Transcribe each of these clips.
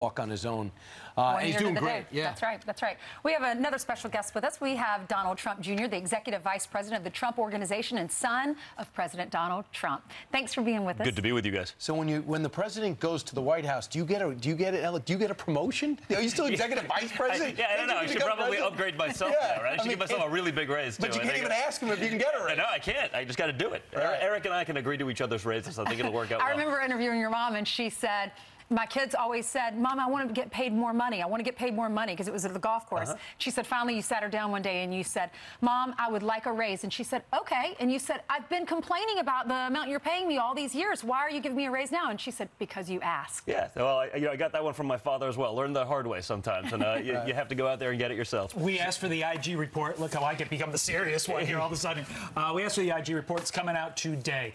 walk on his own. And he's doing great. Yeah. That's right. That's right. We have another special guest with us. We have Donald Trump Jr., the Executive Vice President of the Trump Organization and son of President Donald Trump. Thanks for being with us. Good to be with you guys. So when the president goes to the White House, do you get a promotion? Are you still Executive Vice President? I don't know. I should probably upgrade myself now, right? I should give myself a really big raise, too. But you can't even ask him if you can get a raise. No, I can't. I just got to do it. Right. Eric and I can agree to each other's raises. I think it'll work out well. I remember interviewing your mom, and she said, my kids always said, Mom, I want to get paid more money. I want to get paid more money because it was at the golf course. She said, finally, you sat her down one day and you said, Mom, I would like a raise. And she said, okay. And you said, I've been complaining about the amount you're paying me all these years. Why are you giving me a raise now? And she said, because you asked. Yeah, well, I got that one from my father as well. Learn the hard way sometimes. And you have to go out there and get it yourself. We asked for the IG report. Look how I get become the serious one here all of a sudden. We asked for the IG report. It's coming out today.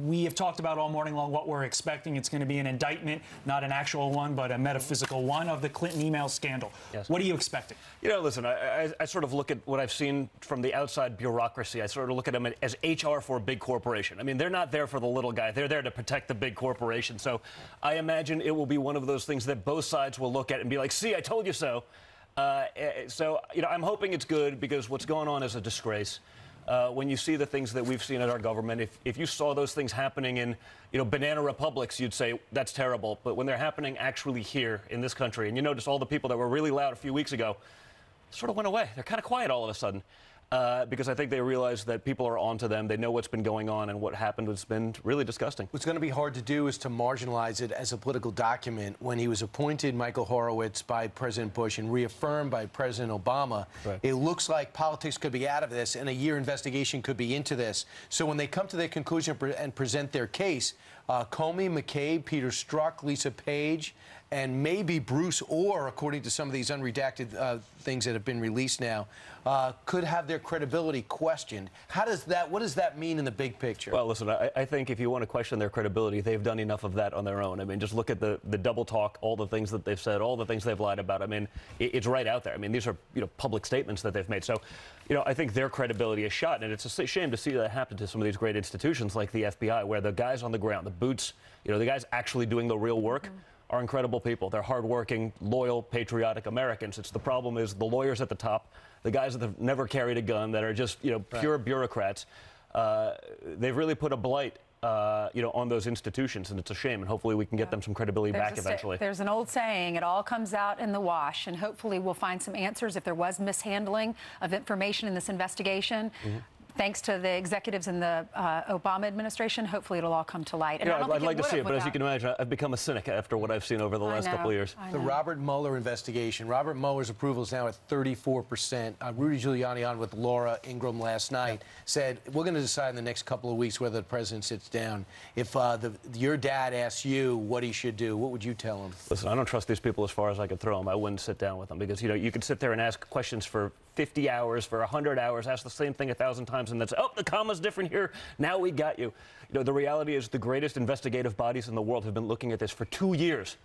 We have talked about all morning long what we're expecting. It's going to be an indictment, not an actual one, but a metaphysical one of the Clinton email scandal. Yes. What are you expecting? You know, listen, I sort of look at what I've seen from the outside bureaucracy. I sort of look at them as HR for a big corporation. I mean, they're not there for the little guy. They're there to protect the big corporation. So I imagine it will be one of those things that both sides will look at and be like, see, I told you so. So, you know, I'm hoping it's good because what's going on is a disgrace. When you see the things that we've seen in our government, if you saw those things happening in, banana republics, you'd say that's terrible. But when they're happening actually here in this country, and you notice all the people that were really loud a few weeks ago sort of went away. They're kind of quiet all of a sudden. Because I think they realize that people are onto them. They know what's been going on, and what happened has been really disgusting. What's going to be hard to do is to marginalize it as a political document. When he was appointed, Michael Horowitz, by President Bush and reaffirmed by President Obama, It looks like politics could be out of this, and a year investigation could be into this. So when they come to their conclusion and present their case, Comey, McCabe, Peter Strzok, Lisa Page, and maybe Bruce Orr, according to some of these unredacted things that have been released now, could have their credibility questioned. What does that mean in the big picture? Well, listen, I think if you want to question their credibility, they've done enough of that on their own. I mean, just look at the double talk, all the things that they've said, all the things they've lied about. I mean, it's right out there. I mean, these are, public statements that they've made. So, I think their credibility is shot, and it's a shame to see that happen to some of these great institutions like the FBI, where the guys on the ground, the boots, the guys actually doing the real work, are incredible people. They're hardworking, loyal, patriotic Americans. The problem is the lawyers at the top, the guys that have never carried a gun, that are just, pure bureaucrats. They've really put a blight, on those institutions, and it's a shame. And hopefully we can get them some credibility back eventually. There's an old saying, it all comes out in the wash, and hopefully we'll find some answers if there was mishandling of information in this investigation. Thanks to the executives in the Obama administration, hopefully it'll all come to light. And I'd like to see it, but as you can imagine, I've become a cynic after what I've seen over the last couple of years. The Robert Mueller investigation. Robert Mueller's approval is now at 34%. Rudy Giuliani, on with Laura Ingraham last night, said, we're going to decide in the next couple of weeks whether the president sits down. If your dad asks you what he should do, what would you tell him? Listen, I don't trust these people as far as I could throw them. I wouldn't sit down with them because, you could sit there and ask questions for 50 hours, for 100 hours, ask the same thing 1,000 times, and then say, oh, the comma's different here. Now we got you. The reality is the greatest investigative bodies in the world have been looking at this for 2 years.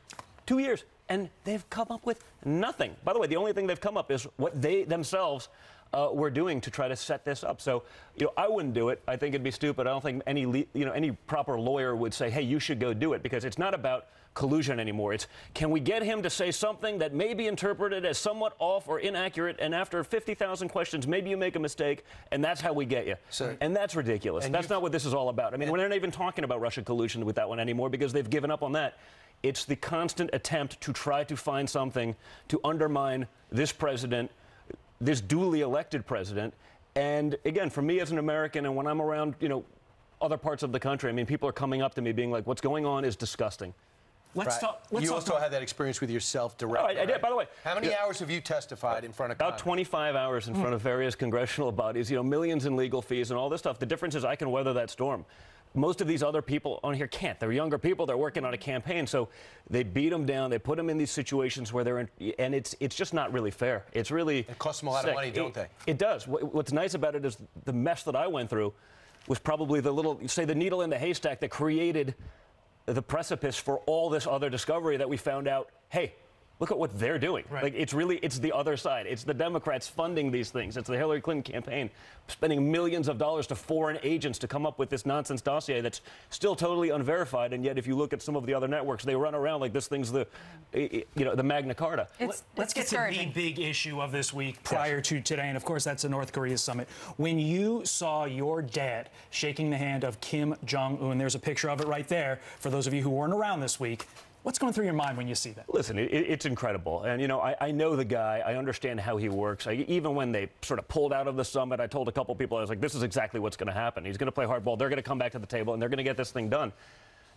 2 years. And they've come up with nothing. By the way, the only thing they've come up is what they themselves were doing to try to set this up. So, I wouldn't do it. I think it'd be stupid. I don't think any proper lawyer would say, hey, you should go do it, because it's not about collusion anymore. It's, can we get him to say something that may be interpreted as somewhat off or inaccurate, and after 50,000 questions, maybe you make a mistake, and that's how we get you. And that's ridiculous. And that's not what this is all about. I mean, we're not even talking about Russian collusion with that one anymore, because they've given up on that. It's the constant attempt to try to find something to undermine this president, this duly elected president. And again, for me as an American, and when I'm around, other parts of the country, I mean, people are coming up to me being like, what's going on is disgusting. You also had that experience with yourself directly. I did, by the way. How many hours have you testified in front of Congress? About 25 hours in front of various congressional bodies, millions in legal fees and all this stuff. The difference is I can weather that storm. Most of these other people on here can't. They're younger people. They're working on a campaign. So they beat them down. They put them in these situations where they're in, and it's just not really fair. It's really It costs them a lot of money, don't they? It does. What's nice about it is the mess that I went through was probably the needle in the haystack that created the precipice for all this other discovery that we found out, hey, Look at what they're doing. Right. Like, it's the other side. It's the Democrats funding these things. It's the Hillary Clinton campaign spending millions of dollars to foreign agents to come up with this nonsense dossier that's still totally unverified. And yet, if you look at some of the other networks, they run around like this thing's the Magna Carta. Let's get to the big issue of this week prior to today, and of course, that's the North Korea summit. When you saw your dad shaking the hand of Kim Jong-un, there's a picture of it right there for those of you who weren't around this week. What's going through your mind when you see that? Listen, it's incredible. And, I know the guy. I understand how he works. Even when they sort of pulled out of the summit, I told a couple people, I was like, this is exactly what's going to happen. He's going to play hardball. They're going to come back to the table, and they're going to get this thing done.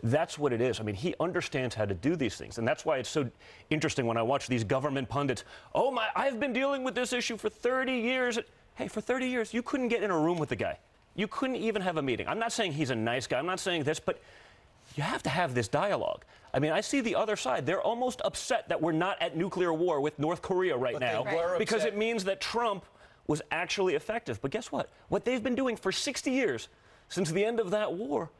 That's what it is. I mean, he understands how to do these things. And that's why it's so interesting when I watch these government pundits. Oh, I've been dealing with this issue for 30 years. Hey, for 30 years, you couldn't get in a room with the guy. You couldn't even have a meeting. I'm not saying he's a nice guy. I'm not saying this, but you have to have this dialogue. I mean, I see the other side. They're almost upset that we're not at nuclear war with North Korea right now because it means that Trump was actually effective. But guess what? What they've been doing for 60 years, since the end of that war,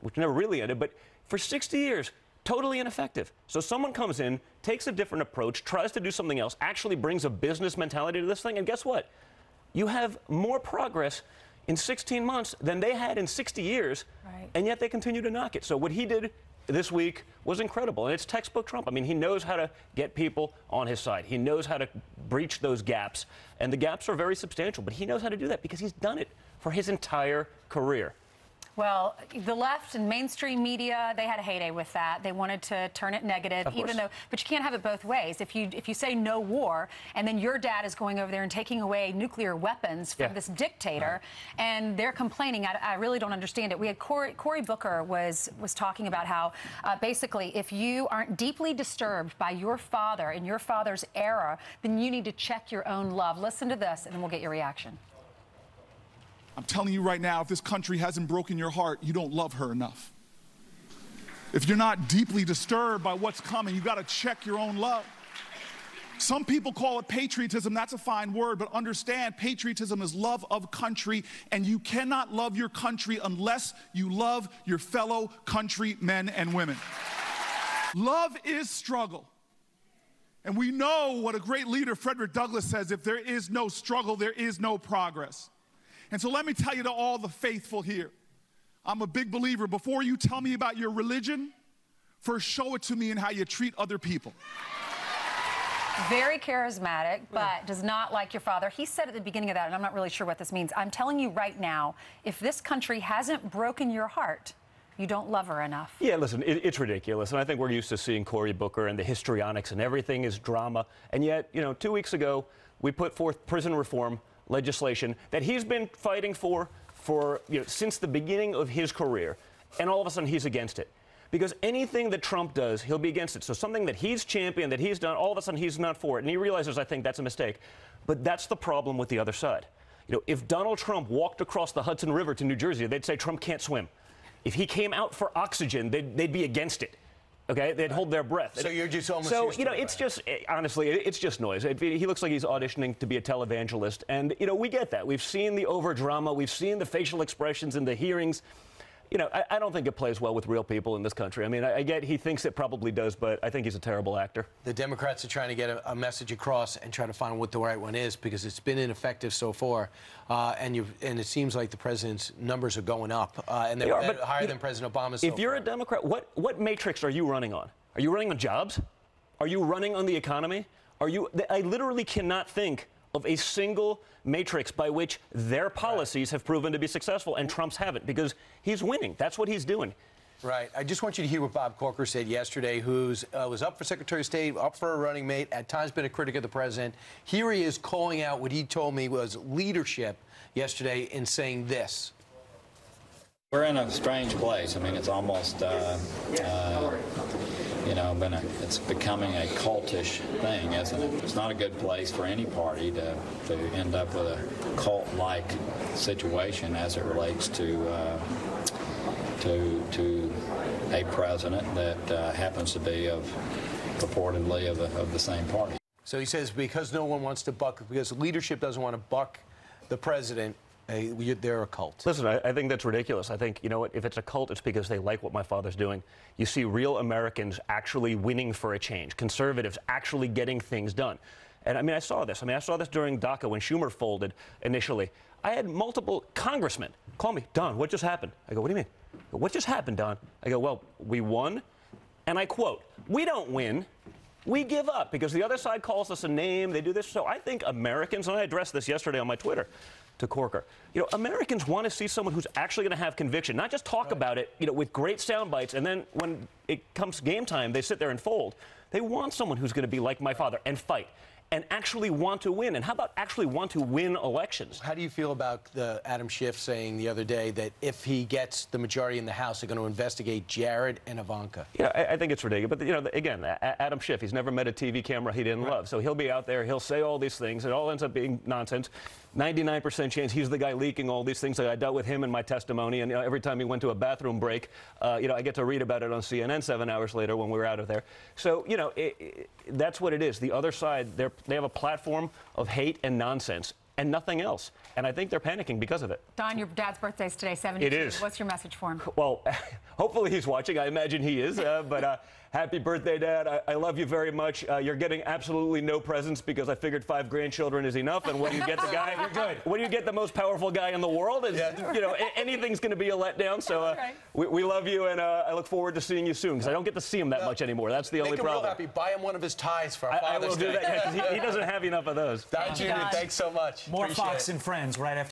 which never really ended, but for 60 years, totally ineffective. So someone comes in, takes a different approach, tries to do something else, actually brings a business mentality to this thing, and guess what? You have more progress in 16 months than they had in 60 years, and yet they continue to knock it. So what he did this week was incredible, and it's textbook Trump. I mean, he knows how to get people on his side. He knows how to breach those gaps, and the gaps are very substantial, but he knows how to do that because he's done it for his entire career. Well, the left and mainstream media, they had a heyday with that. They wanted to turn it negative, even though, but you can't have it both ways. If you say no war, and then your dad is going over there and taking away nuclear weapons from this dictator, and they're complaining, I really don't understand it. We had Cory Booker was talking about how basically if you aren't deeply disturbed by your father and your father's era, then you need to check your own love. Listen to this, and then we'll get your reaction. I'm telling you right now, if this country hasn't broken your heart, you don't love her enough. If you're not deeply disturbed by what's coming, you got to check your own love. Some people call it patriotism. That's a fine word, but understand patriotism is love of country, and you cannot love your country unless you love your fellow countrymen and women. Love is struggle. And we know what a great leader, Frederick Douglass, says: if there is no struggle, there is no progress. And so let me tell you to all the faithful here, I'm a big believer. Before you tell me about your religion, first show it to me in how you treat other people. Very charismatic, but does not like your father. He said at the beginning of that, and I'm not really sure what this means, I'm telling you right now, if this country hasn't broken your heart, you don't love her enough. Yeah, listen, it's ridiculous. And I think we're used to seeing Cory Booker and the histrionics and everything is drama. And yet, 2 weeks ago, we put forth prison reform legislation that he's been fighting for since the beginning of his career, and all of a sudden he's against it. Because anything that Trump does, he'll be against it. So something that he's championed, that he's done, all of a sudden he's not for it. And he realizes, I think, that's a mistake. But that's the problem with the other side. If Donald Trump walked across the Hudson River to New Jersey, they'd say Trump can't swim. If he came out for oxygen, they'd be against it. Okay, they'd hold their breath. So you're just almost so it's just honestly, it's just noise. He looks like he's auditioning to be a televangelist, and we get that. We've seen the over drama, we've seen the facial expressions in the hearings. I don't think it plays well with real people in this country. I mean, I get he thinks it probably does, but I think he's a terrible actor. The Democrats are trying to get a message across and try to find what the right one is, because it's been ineffective so far, and it seems like the president's numbers are going up, and they're higher than President Obama's. If you're a Democrat, what matrix are you running on? Are you running on jobs? Are you running on the economy? I literally cannot think of a single matrix by which their policies have proven to be successful, and Trump's haven't, because he's winning. That's what he's doing. Right. I just want you to hear what Bob Corker said yesterday, who was up for Secretary of State, up for a running mate, at times been a critic of the president. Here he is calling out what he told me was leadership yesterday in saying this. We're in a strange place. I mean, it's almost, it's becoming a cultish thing, isn't it? It's not a good place for any party to end up with a cult-like situation as it relates to a president that happens to be purportedly of the same party. So he says because no one wants to buck, because leadership doesn't want to buck the president, They're a cult. Listen, I think that's ridiculous. I think, you know what, if it's a cult, it's because they like what my father's doing. You see real Americans actually winning for a change, conservatives actually getting things done. And I mean, I saw this. I saw this during DACA when Schumer folded initially. I had multiple congressmen call me, Don, what just happened? I go, what do you mean? I go, what just happened, Don? I go, well, we won. And I quote, we don't win. We give up because the other side calls us a name. They do this. So I think Americans, and I addressed this yesterday on my Twitter to Corker, Americans want to see someone who's actually going to have conviction, not just talk about it, with great sound bites. And then when it comes game time, they sit there and fold. They want someone who's going to be like my father and fight and actually want to win. And how about actually want to win elections? How do you feel about Adam Schiff saying the other day that if he gets the majority in the House, they're going to investigate Jared and Ivanka? Yeah, I think it's ridiculous. But, again, Adam Schiff, he's never met a TV camera he didn't love. So he'll be out there, he'll say all these things. It all ends up being nonsense. 99% chance he's the guy leaking all these things. I dealt with him in my testimony, and every time he went to a bathroom break, I get to read about it on CNN 7 hours later when we were out of there. So, that's what it is. The other side, they have a platform of hate and nonsense and nothing else. And I think they're panicking because of it. Don, your dad's birthday is today, 72. It is. What's your message for him? Well, hopefully he's watching. I imagine he is. But happy birthday, Dad. I love you very much. You're getting absolutely no presents because I figured 5 grandchildren is enough. And when you get the guy, you're good. When you get the most powerful guy in the world, anything's going to be a letdown. So we love you, and I look forward to seeing you soon because I don't get to see him that much anymore. That's the only problem. Make him real happy. Buy him one of his ties for our Father's Day. I will do that because he doesn't have enough of those. Don Jr., thanks so much. More Fox and Friends right after.